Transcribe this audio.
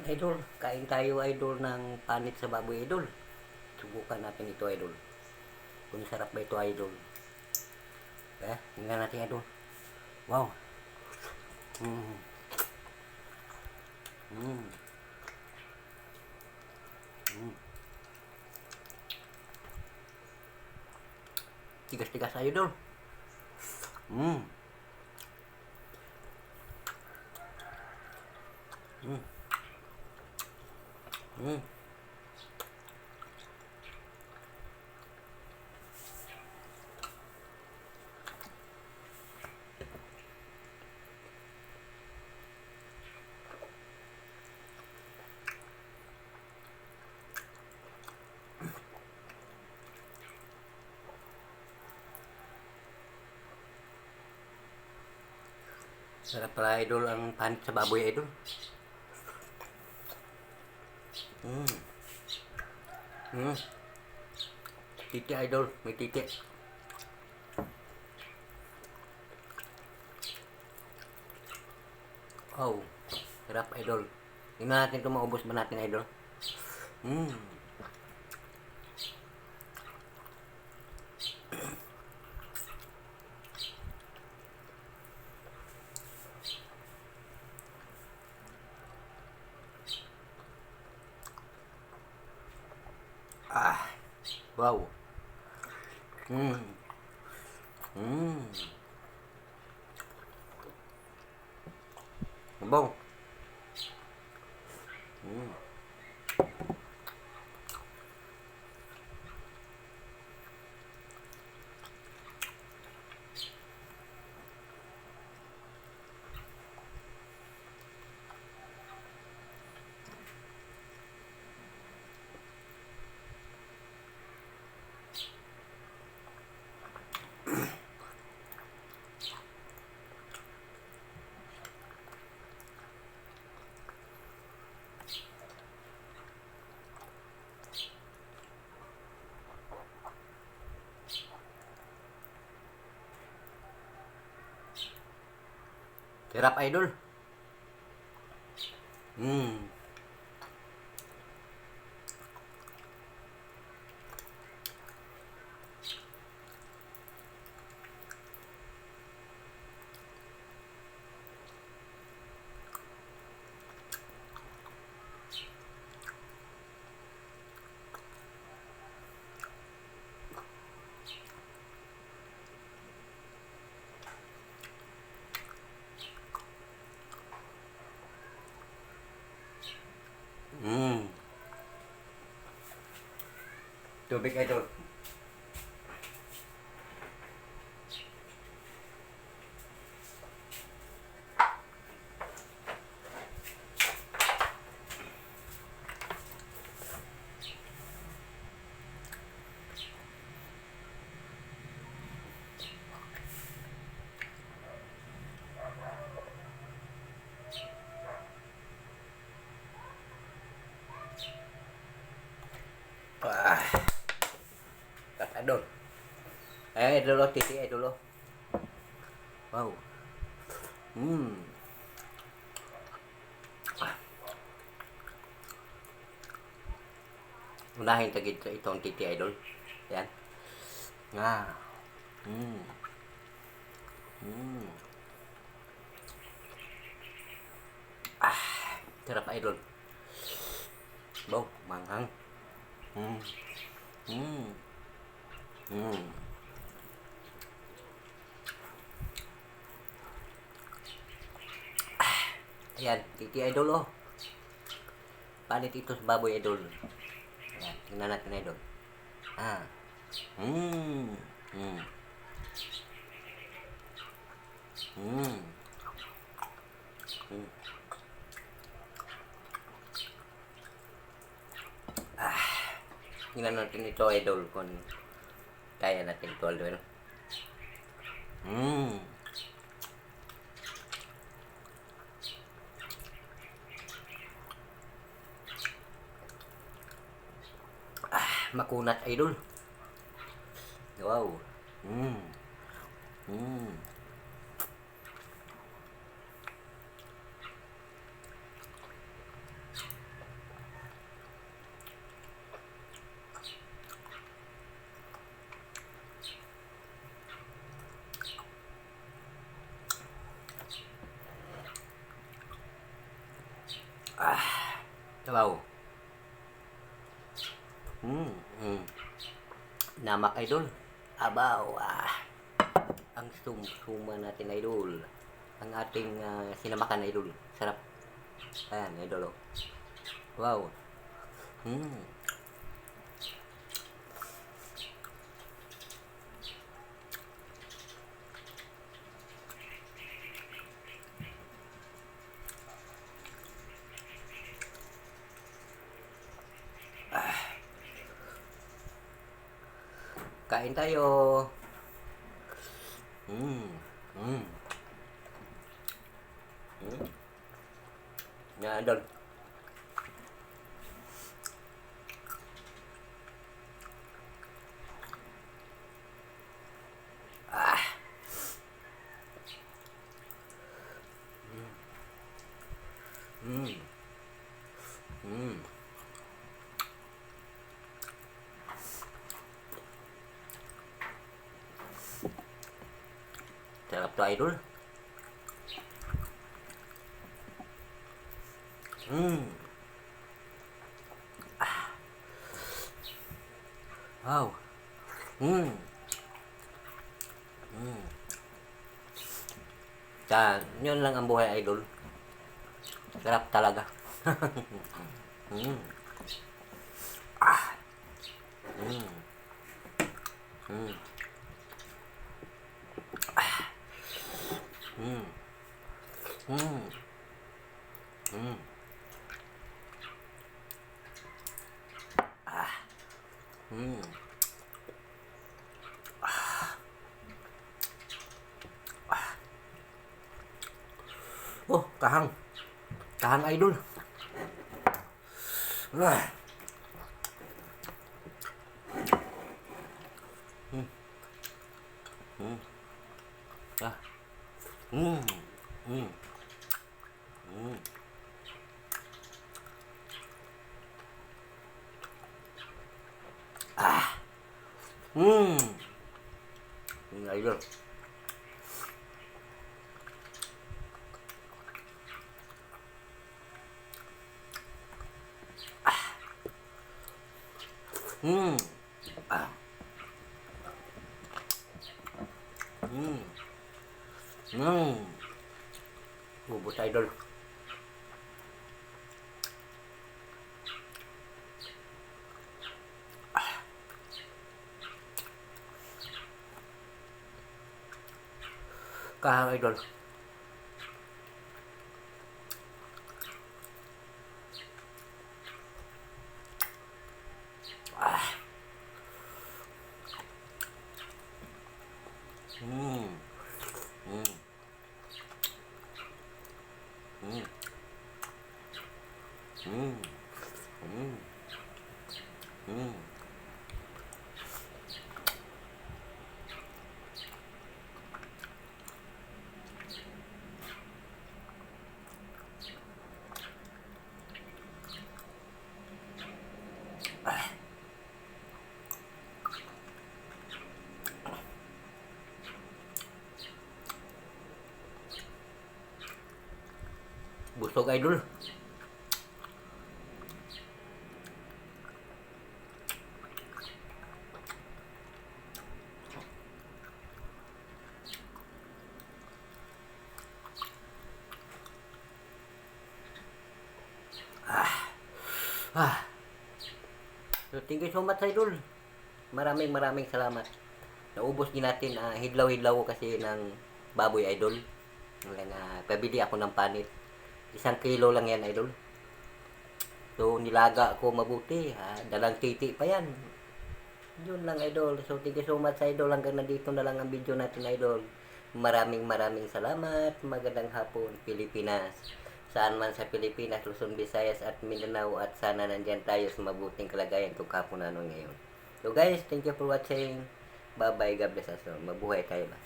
Idol, kain tayo idol ng panit sa baboy idol. Subukan natin ito idol. Kung sarap ba ito idol. Tingnan natin idol. Wow. Mm. Mm. Mm. Tigas-tigas idol. Mm. Mm. Mm. Sarap pala idol ang panit sa baboy idol. Mm. Mm. Titi idol, may titi. Oh, sarap idol. Tingnan natin kung maubos ba natin idol. Mm. Ah, wow. Mm. Mm. Bông. Mm. Sarap idol. Mm. Mm. Tubig idol. Ah, kat idol. Idol lo, titi idol lo. Wow. Hmm. Unahin tagid itong titi idol. Yan. Nga. Hmm. Hmm. Ah, sarap idol. Bông, manghang. Hmm. Hmm. Hmm. Ayan, titi idol oh. Panit ito sa baboy idol. Ayan, tingnan natin idol. Ah. Hmm. Hmm. Hmm. Hmm. Tingnan natin ito idol kung kaya natin ito idol. Hmm. Makunat idol. Wow. Hmm. Hmm. Wow. Mm. Namak idol. Abaw. Ang suma natin idol. Ang ating sinamakan idol. Sarap. Ayan idol. Oh. Wow. Mm. Kain tayo. Mm. Mm. Mm. Yan idol. Mm. Mm. Sarap to idol. Mm. Wow. Mm. Mm. Yun lang ang buhay idol. Sarap talaga. Mm. Mm. Mm. Mm. Mm. Mm. Mm. Oh, kahang. Kahang idol. Ah. Mm. Mm. Ah. Mm. Mm. Mm. Mm. Yung idol. Mm. Ah. Mm. Mm. Ubos idol. Kahang idol. Mm. Mm. Mm. Mm. Mm. Mm. Busog idol. Ah. So, thank you so much idol. Maraming salamat. Naubos din natin hidlaw-hidlaw kasi ng baboy idol. Pabili ako ng panit. 1 kilo lang yan idol. So nilaga ko mabuti. Dalang titi pa yan. Yun lang idol. So thank you so much idol. Hanggang nandito na lang ang video natin idol. Maraming salamat. Magandang hapon Pilipinas. Saan man sa Pilipinas, Luzon, Visayas at Mindanao, at sana nandyan tayo sa mabuting kalagayan kung kapon ano ngayon. So guys, thank you for watching. Bye bye, God bless us all. Mabuhay tayo ba?